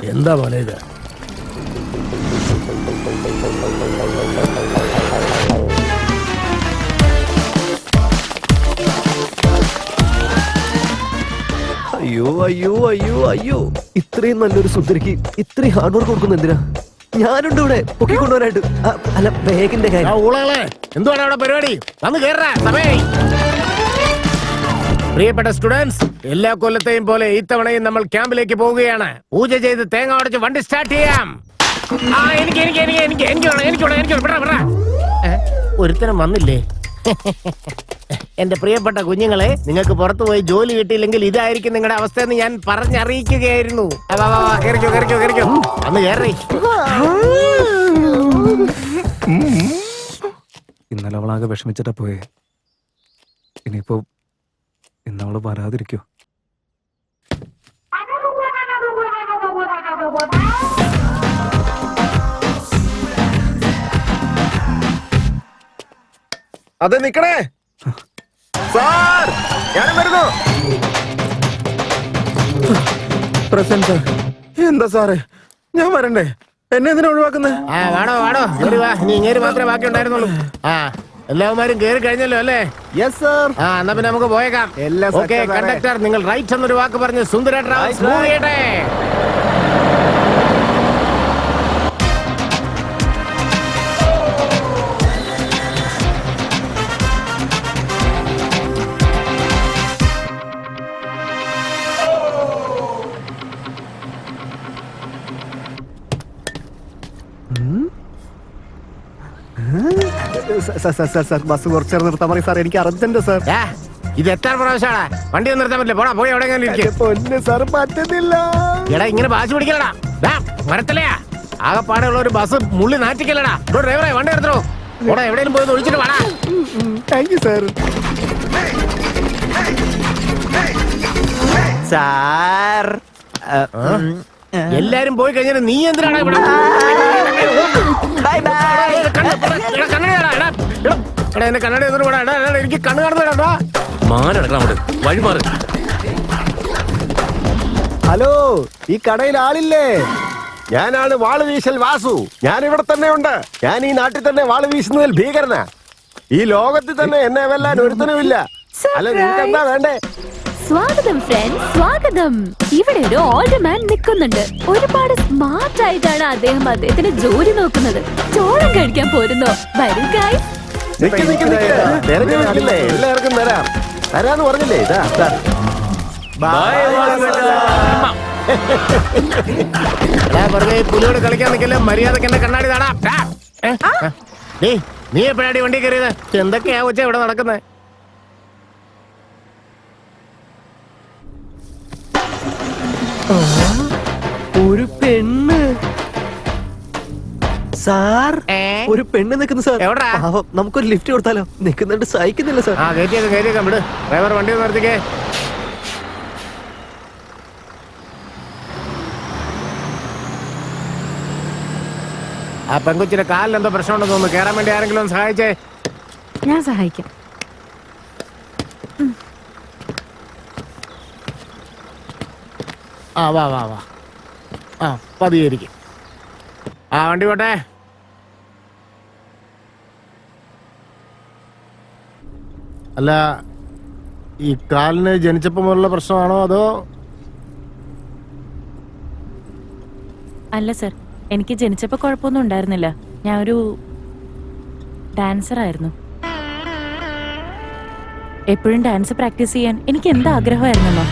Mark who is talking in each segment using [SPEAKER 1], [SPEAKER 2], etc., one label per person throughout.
[SPEAKER 1] എന്താ മോനെ ഇത്?
[SPEAKER 2] അയ്യോ അയ്യോ അയ്യോ അയ്യോ, ഇത്രയും നല്ലൊരു സുന്ദരിക്ക് ഇത്രയും ഹാർഡ് വർക്ക് കൊടുക്കുന്ന എന്തിനാ? ഞാനുണ്ട് ഇവിടെ പൊക്കിക്കൊണ്ടുവരാനായിട്ട്. അല്ല, ബാഗിന്റെ കാര്യം.
[SPEAKER 1] എന്തുവാണ് അവിടെ പരിപാടി? വന്ന് കേറാ സമയേ. പ്രിയപ്പെട്ട സ്റ്റുഡൻസ്, എല്ലാ കൊല്ലത്തെയും പോലെ ഇത്തവണയും നമ്മൾ ക്യാമ്പിലേക്ക് പോവുകയാണ്. പൂജ ചെയ്ത് തേങ്ങ ഉടച്ച് വണ്ടി സ്റ്റാർട്ട് ചെയ്യാം. ഒരുത്തരം വന്നില്ലേ? എന്റെ പ്രിയപ്പെട്ട കുഞ്ഞുങ്ങളെ, നിങ്ങൾക്ക് പുറത്തു പോയി ജോലി കിട്ടിയില്ലെങ്കിൽ ഇതായിരിക്കും നിങ്ങളുടെ അവസ്ഥ എന്ന് ഞാൻ പറഞ്ഞറിയിക്കുകയായിരുന്നു. അന്ന് കയറി.
[SPEAKER 3] ഇന്നലെ അവളാകെ വിഷമിച്ചിട്ടാ പോയേ. ഇനിയിപ്പോ ഇന്നവള് വരാതിരിക്കോ?
[SPEAKER 2] അതെ, നിക്കണേ സാർ, ഞാനും വരുന്നു. Present sir. എന്താ സാറേ, ഞാൻ വരണ്ടേ? എന്നെ എന്തിനാ ഒഴിവാക്കുന്നത്?
[SPEAKER 1] വാടോ വാടോ, നീ ഇങ്ങേര് മാത്രമേ ബാക്കി ഉണ്ടായിരുന്നുള്ളൂ. എല്ലാവരും കേറി കഴിഞ്ഞല്ലോ അല്ലേ?
[SPEAKER 2] Yes sir.
[SPEAKER 1] എന്നാ പിന്നെ നമുക്ക് പോയേക്കാം. ഓക്കെ കണ്ടക്ടർ, നിങ്ങൾ റൈറ്റ് എന്നൊരു വാക്ക് പറഞ്ഞ് സുന്ദര ട്രാവൽസ് മൂവ് ചെയ്യട്ടെ.
[SPEAKER 2] ബസ് കുറച്ച് നിർത്താൻ പറയും സാർ, എനിക്ക് അർജന്റ് സാർ.
[SPEAKER 1] ഇത് എത്ര പ്രാവശ്യമാണ് വണ്ടി ഒന്നും നിർത്താൻ പറ്റില്ല? പോടാ, പോയി എവിടെയെങ്കിലും
[SPEAKER 2] പൊന്ന് സാർ, പറ്റുന്നില്ല.
[SPEAKER 1] എടാ, ഇങ്ങനെ വാശി പിടിക്കലടാ, മരത്തിലെയാ ആകെപ്പാടുള്ള ഒരു ബസ് മുള്ളി നാറ്റിക്കല്ലടാ. ഡ്രൈവറെ വണ്ടി എടുത്തോ, പോടാ, എവിടെയെങ്കിലും പോയി ഒഴിച്ചിട്ട് വാടാ.
[SPEAKER 2] Thank you sir. സാർ,
[SPEAKER 1] എല്ലാരും പോയി കഴിഞ്ഞാൽ നീ എന്തിനാണ് ഇവിടെ? കണ്ണട എനിക്ക് കണ്ണു കാണുന്നടാ.
[SPEAKER 3] വഴി മാറി.
[SPEAKER 2] ഹലോ, ഈ കടയിൽ ആളില്ലേ? ഞാനാണ് വാള് വീശൽ വാസു. ഞാൻ ഇവിടെ തന്നെ ഉണ്ട്. ഞാൻ ഈ നാട്ടിൽ തന്നെ വാള് വീശുന്നതിൽ ഭീകരനാ. ഈ ലോകത്തിൽ തന്നെ എന്നെ വെല്ലാൻ ഒരുത്തനുമില്ല. അല്ല, നിങ്ങൾക്ക് എന്താ വേണ്ടേ?
[SPEAKER 4] സ്വാഗതം ഫ്രണ്ട്സ്, സ്വാഗതം. ഇവിടെ ഒരു ഓൾഡ് മാൻ നിൽക്കുന്നുണ്ട്. ഒരുപാട് സ്മാർട്ട് ആയിട്ടാണ് അദ്ദേഹം അദ്ദേഹത്തിന്റെ ജോലി നോക്കുന്നത്. ചോളം കഴിക്കാൻ പോരുന്നോ? വരൂ ഗൈസ്.
[SPEAKER 2] എല്ലാവർക്കും തരാം. തരാന്ന് പറഞ്ഞില്ലേ?
[SPEAKER 1] പുലിയോട് കളിക്കാൻ നിൽക്കല്ലേ, മര്യാദക്ക് എന്നെ കണ്ണാടി താടാ. നീ എപ്പോഴാടി വണ്ടി കയറിയത്? എന്തൊക്കെയാ കൊച്ച ഇവിടെ നടക്കുന്നത്?
[SPEAKER 2] ഒരു പെണ്ണ് സാർ, ഒരു പെണ്ണ് നിൽക്കുന്നു സാർ.
[SPEAKER 1] എവിടാ?
[SPEAKER 2] നമുക്കൊരു ലിഫ്റ്റ് കൊടുത്താലോ? നിൽക്കുന്നുണ്ട്, സഹിക്കുന്നില്ല സാർ.
[SPEAKER 1] കയറ്റിയേക്കാം വിട്. ഡ്രൈവർ വണ്ടി നിർത്തിക്കേ. ആ പെങ്കൊച്ചിന്റെ കാലിൽ എന്തോ പ്രശ്നമുണ്ടെന്ന് തോന്നുന്നു. കേറാൻ വേണ്ടി ആരെങ്കിലും ഒന്ന് സഹായിച്ചേ.
[SPEAKER 4] ഞാൻ സഹായിക്കാം.
[SPEAKER 1] വാ വാ വാ. പതിയിരിക്കും. വണ്ടി പോട്ടെ. അല്ല, ഈ കാലിന് ജനിച്ചപ്പോ മുതലുള്ള പ്രശ്നമാണോ അതോ?
[SPEAKER 5] അല്ല സർ, എനിക്ക് ജനിച്ചപ്പോ കുഴപ്പമൊന്നും ഉണ്ടായിരുന്നില്ല. ഞാൻ ഒരു ഡാൻസർ ആയിരുന്നു. എപ്പോഴും ഡാൻസ് പ്രാക്ടീസ് ചെയ്യാൻ എനിക്ക് എന്താ ആഗ്രഹമായിരുന്നല്ലോ.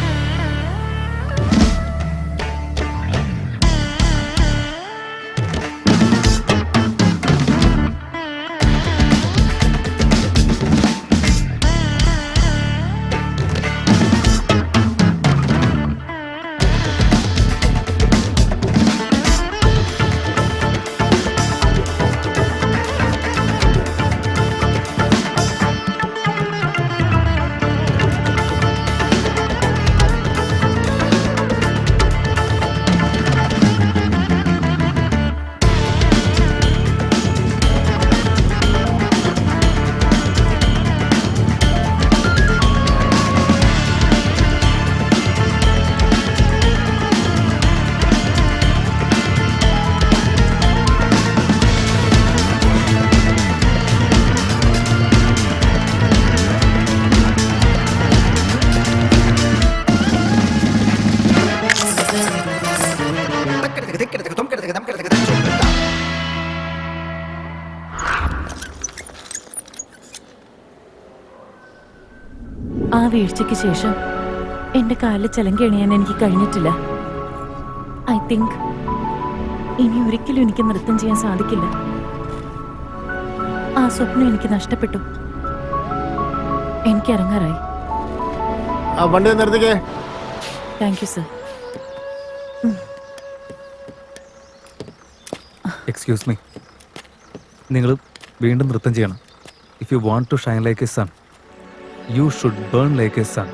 [SPEAKER 5] ആ വീഴ്ചയ്ക്ക് ശേഷം എന്റെ കാലിൽ ചിലങ്കി അണിയാൻ എനിക്ക് കഴിഞ്ഞിട്ടില്ല. ഐ തിങ്ക് ഇനി ഒരിക്കലും എനിക്ക് നൃത്തം ചെയ്യാൻ സാധിക്കില്ല. ആ സ്വപ്നം എനിക്ക് നഷ്ടപ്പെട്ടു. എനിക്ക് ഇറങ്ങാറായി.
[SPEAKER 2] ആ വണ്ടി നിർത്തിക്കേ.
[SPEAKER 5] Thank you sir.
[SPEAKER 3] Excuse me, നിങ്ങൾ വീണ്ടും നൃത്തം ചെയ്യണം. If you want to shine like a sun, you should burn like a sun.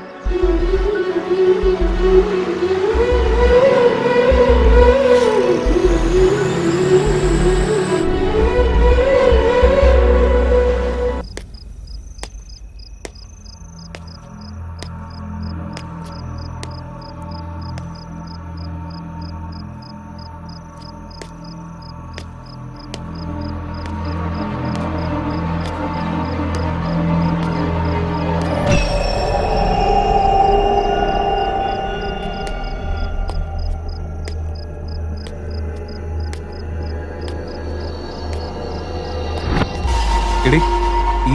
[SPEAKER 3] എടി,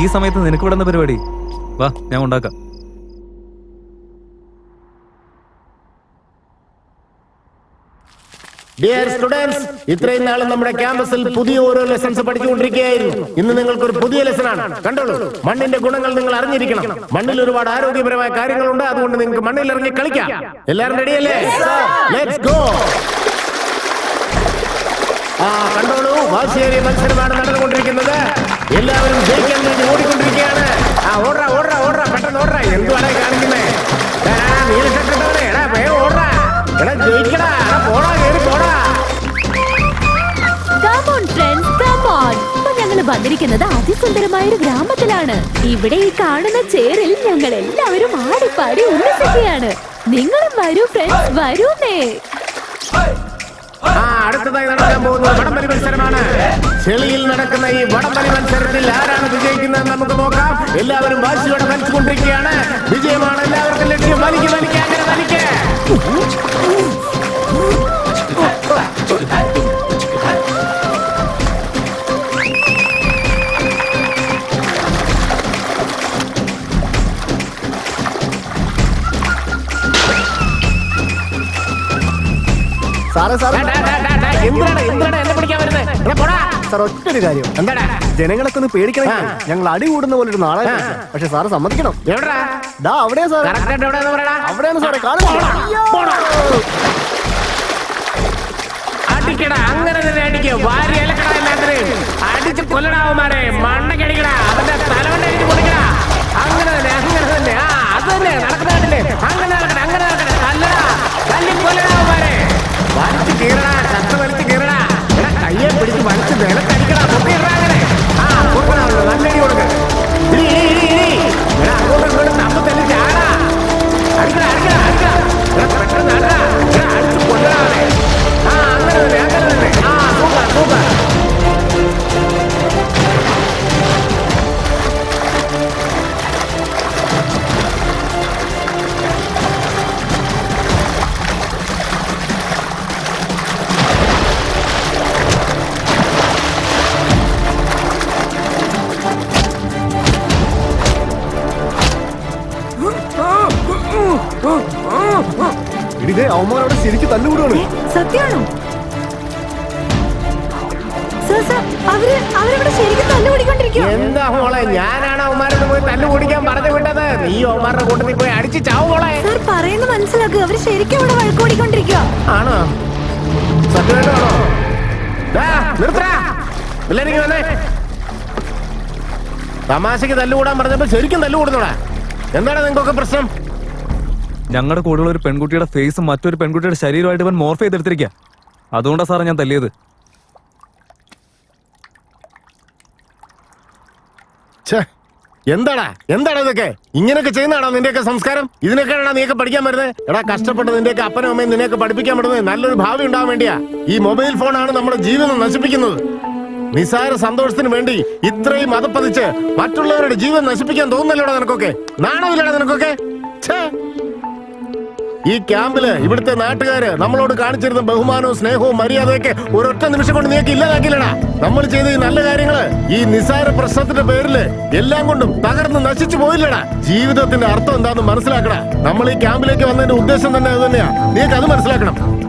[SPEAKER 3] ഈ സമയത്ത് നിനക്ക് വിടുന്ന പരിപാടി വാ, ഞാൻ ഉണ്ടാക്കാം.
[SPEAKER 1] ഡിയർ സ്റ്റുഡൻസ്, ഇത്രയും നാളും നമ്മുടെ ക്യാമ്പസിൽ പുതിയ ഓരോ ലെസൺസ് പഠിച്ചുകൊണ്ടിരിക്കുകയായിരുന്നു. ഇന്ന് നിങ്ങൾക്ക് ഒരു പുതിയ ലെസൺ ആണ്. കണ്ടോളൂ, മണ്ണിന്റെ ഗുണങ്ങൾ നിങ്ങൾ അറിഞ്ഞിരിക്കണം. മണ്ണിൽ ഒരുപാട് ആരോഗ്യപരമായ കാര്യങ്ങളുണ്ട്. അതുകൊണ്ട് നിങ്ങൾക്ക് മണ്ണിൽ ഇറങ്ങി കളിക്കാം. എല്ലാവരും റെഡിയല്ലേ? Let's go. കണ്ടോളൂ, വാശിയേറിയ മത്സരമാണ് നടന്നുകൊണ്ടിരിക്കുന്നത്. എല്ലാവരും ജയിക്കാൻ വേണ്ടി ഓടിക്കൊണ്ടിരിക്കുകയാണ്. ഓടാ ഓടാ ഓടാ, പെട്ടെന്ന് ഓടാ. എന്തുവാണ് കാണിക്കുന്നേ? നീലക്കെട്ടവനെ, എടാ വേഗം ഓടാ. എടാ ജയിക്കടാ, പോടാ, കേറി പോടാ.
[SPEAKER 4] Come on friends, come on. ഇപ്പൊ ഞങ്ങൾ വന്നിരിക്കുന്നത് അതിസുന്ദരമായ ഒരു ഗ്രാമത്തിലാണ്. ഇവിടെ ഈ കാണുന്ന ചേറിൽ ഞങ്ങൾ എല്ലാവരും ആടിപ്പാടി ഉല്ലസിക്കുകയാണ്. നിങ്ങളും വരൂ ഫ്രണ്ട്സ്, വരൂന്നേ.
[SPEAKER 1] അടുത്തതായി നടക്കാൻ പോകുന്നത് വടംവലി മത്സരമാണ്. ചെളിയിൽ നടക്കുന്ന ഈ വടംവലി മത്സരത്തിൽ ആരാണ് വിജയിക്കുന്നത് നമുക്ക് നോക്കാം. എല്ലാവരും വാശിയോടെ വലിച്ചുകൊണ്ടിരിക്കുകയാണ്. വിജയമാണ് എല്ലാവർക്കും ലക്ഷ്യം. വലിക്ക് വലിക്ക്, അങ്ങനെ വലിക്ക്.
[SPEAKER 2] സാറേ സാറേ
[SPEAKER 1] എന്തിനാണ് എന്നെ പിടിക്കാൻ വരുന്നത്? പോടാ.
[SPEAKER 2] സാർ ഒറ്റൊരു കാര്യം,
[SPEAKER 1] എന്താടാ?
[SPEAKER 2] ജനങ്ങളൊക്കെ ഒന്ന് പേടിക്കണം. ഞങ്ങൾ അടി കൂടുന്ന പോലെ ഒരു നാളെ, പക്ഷെ സാറ് സമ്മതിക്കണം.
[SPEAKER 1] എവിടാ?
[SPEAKER 2] ദാ അവിടെയാ സാർ.
[SPEAKER 1] കറക്റ്റ് എവിടെയാന്ന് പറയടാ.
[SPEAKER 2] അവിടെയാണ് സാറേ കാണുന്നത്.
[SPEAKER 1] അടിക്കടാ, അങ്ങനെ തന്നെ അടിക്കുക. വാരി അലക്കടാ, എല്ലാത്തിനെയും അടിച്ച് കൊല്ലടാവന്മാരെ. മണ്ണക്കടിക്കടാ, അവന്റെ തലവണ്ണ അടിച്ച് പൊടിക്കടാ. അങ്ങനെ തന്നെ, അങ്ങനെ തന്നെ. അത് തന്നെ നടക്കുന്നില്ലേ? അങ്ങനെ നടക്കട്ടെ, അങ്ങനെ നടക്കട്ടെ. തല്ലടാ, തല്ലി കൊല്ലടാവന്മാരെ. വലിച്ചു കീറടാ, ചത്ത വലിച്ചു കീറടാ. കയ്യെ പിടിച്ച് വലിച്ച് നിലത്തടിക്കടാ. പൊട്ടിയിടാ അങ്ങനെ. കൊടുക്കണമല്ലോ, നല്ലടി കൊടുക്ക. അങ്ങോട്ടും ഇങ്ങോട്ടും തമ്മിൽ തല്ലി ചാടാ. അടിക്കടാ അടിക്കടാ അടിക്കടാ. പെട്ടെന്ന് അടാ, അടിച്ച് കൊല്ലടാവേ. അങ്ങനെ തന്നെ, അങ്ങനെ തന്നെ. Super super.
[SPEAKER 2] ഇതേ അവന്മാരോട് ശരിക്കും തല്ലുകൂടുകയാണ്.
[SPEAKER 4] സത്യമാണോ? അവരവിടെ ശരിക്കും തല്ലുപിടിക്കൊണ്ടിരിക്കും.
[SPEAKER 1] എന്താ മോളെ, ഞാനാണ് അവന്മാരോട് പോയി തല്ലു കുടിക്കാൻ പറഞ്ഞു വിട്ടത്. നീ അവന്മാരുടെ കൂട്ടത്തിൽ പോയി അടിച്ച് ചാവും മോളെ.
[SPEAKER 4] സാർ പറയുന്ന മനസ്സിലാക്കുക, അവര് ശരിക്കും അവിടെ വഴക്കുകൂടിക്കൊണ്ടിരിക്കുക.
[SPEAKER 1] ആണോ? സത്യമായിട്ടാണോ? നിർത്തടാ, എല്ലാരും വന്നേ. തമാശക്ക് തല്ലുകൂടാൻ പറഞ്ഞപ്പോ ശരിക്കും തല്ലുകൂടുന്നോടാ. എന്താണ് നിങ്ങൾക്കൊക്കെ പ്രശ്നം?
[SPEAKER 3] ഞങ്ങളുടെ കൂടെയുള്ള ഒരു പെൺകുട്ടിയുടെ ഫേസും മറ്റൊരു പെൺകുട്ടിയുടെ ശരീരമായിട്ട് ഇവൻ മോർഫ് ചെയ്തെടുത്തിരിക്കുക. അതുകൊണ്ടാണ് സാറേ ഞാൻ തല്ലിയത്.
[SPEAKER 1] എന്താടാ ഇതൊക്കെ? ഇങ്ങനെയൊക്കെ ചെയ്യുന്നതാണോ നിന്റെയൊക്കെ സംസ്കാരം? ഇതിനൊക്കെയാണോ നീയൊക്കെ പഠിക്കാൻ വരുന്നത്? എടാ, കഷ്ടപ്പെട്ട് നിന്റെയൊക്കെ അപ്പനും അമ്മയും നിന്നെയൊക്കെ പഠിപ്പിക്കാൻ പറ്റുന്നത് നല്ലൊരു ഭാവി ഉണ്ടാവാൻ വേണ്ടിയാ. ഈ മൊബൈൽ ഫോണാണ് നമ്മുടെ ജീവിതം നശിപ്പിക്കുന്നത്. നിസാര സന്തോഷത്തിന് വേണ്ടി ഇത്രയും അതപ്പതിച്ച് മറ്റുള്ളവരുടെ ജീവൻ നശിപ്പിക്കാൻ തോന്നുന്നല്ലോടാ നിനക്കൊക്കെ? നാണമില്ലടാ നിനക്കൊക്കെ?
[SPEAKER 2] ഈ ക്യാമ്പില് ഇവിടുത്തെ നാട്ടുകാര് നമ്മളോട് കാണിച്ചിരുന്ന ബഹുമാനവും സ്നേഹവും മര്യാദയൊക്കെ ഒരൊറ്റ നിമിഷം കൊണ്ട് നീക്ക് ഇല്ലാതാക്കില്ലടാ. നമ്മൾ ചെയ്ത ഈ നല്ല കാര്യങ്ങള് ഈ നിസ്സാര പ്രശ്നത്തിന്റെ പേരില് എല്ലാം കൊണ്ടും തകർന്ന് നശിച്ചു പോയില്ലടാ. ജീവിതത്തിന്റെ അർത്ഥം എന്താണെന്ന് മനസ്സിലാക്കടാ. നമ്മൾ ഈ ക്യാമ്പിലേക്ക് വന്നതിന്റെ ഉദ്ദേശം തന്നെ അത് തന്നെയാ. നീക്ക് അത് മനസ്സിലാക്കണം.